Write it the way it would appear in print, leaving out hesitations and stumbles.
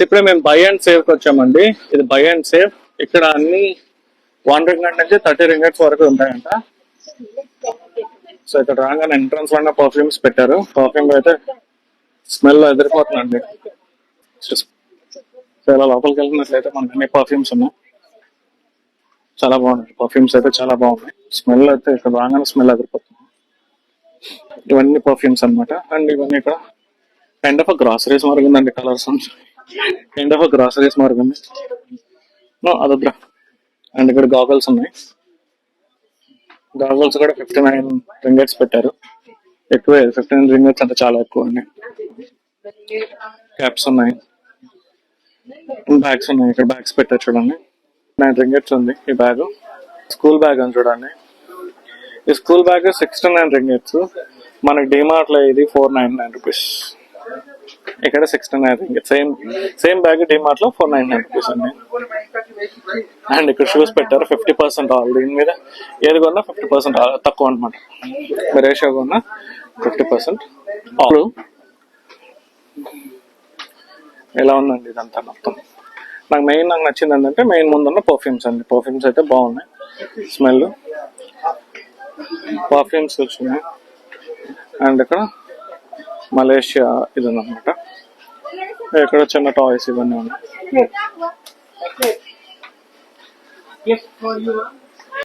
ఇప్పుడే మేము by and save కి వచ్చామండి. ఇది బై అండ్ సేవ్. ఇక్కడ అన్ని 1 రింగట్ నుంచి 30 రింగట్స్ వరకు ఉంటాయంట. సో ఇక్కడ రాగానే ఎంట్రన్స్ లోనే పర్ఫ్యూమ్స్ పెట్టారు. పర్ఫ్యూమ్ అయితే స్మెల్ ఎదిరిపోతుందండి. సో ఇలా లోపలికి వెళ్ళినట్లయితే మనకి అన్ని పర్ఫ్యూమ్స్ ఉన్నాయి. చాలా బాగున్నాయి పర్ఫ్యూమ్స్ అయితే, చాలా బాగున్నాయి. స్మెల్ అయితే ఇక్కడ రాగానే స్మెల్ ఎదిరిపోతుంది. ఇవన్నీ పర్ఫ్యూమ్స్ అన్నమాట. అండ్ ఇవన్నీ ఇక్కడ కైండ్ ఆఫ్ గ్రాసరీస్ మార్గ్ ఉందండి. Colours kind of groceries Marg ఉంది. అదొద్రా. అండ్ ఇక్కడ గాగల్స్ ఉన్నాయి. గాగల్స్ కూడా 59 రింగట్స్ పెట్టారు. ఎక్కువే, 59 రింగట్స్ అంటే చాలా ఎక్కువ అండి. క్యాప్స్ ఉన్నాయి, బ్యాగ్స్ ఉన్నాయి. ఇక్కడ బ్యాగ్స్ పెట్టారు చూడండి. 9 రింగట్స్ ఉంది ఈ బ్యాగ్. స్కూల్ బ్యాగ్ అని చూడండి. ఈ స్కూల్ బ్యాగ్ 69 రింగట్స్. మనకి డిమార్ట్ లో ఇది 499 రూపీస్. ఇక్కడ 69 రింగట్స్. సేమ్ బ్యాగ్ డిమార్ట్ లో 499 రూపీస్ అండి. అండ్ ఇక్కడ షూస్ పెట్టారు 50% ఆల్. దీని మీద ఏది కొన్నా 50% తక్కువ అనమాట. మీరు ఏ షో కొన్నా 50% ఆల్. ఎలా ఉందండి ఇదంతా మొత్తం. నాకు నచ్చింది ఏంటంటే మెయిన్ ముందున్న పర్ఫ్యూమ్స్ అండి. పర్ఫ్యూమ్స్ అయితే బాగున్నాయి. స్మెల్ పర్ఫ్యూమ్స్ వచ్చినాయి. అండ్ ఇక్కడ మలేషియా ఇది ఉందన్నమాట. ఇక్కడ చిన్న టాయ్స్ ఇవన్నీ ఉన్నాయి.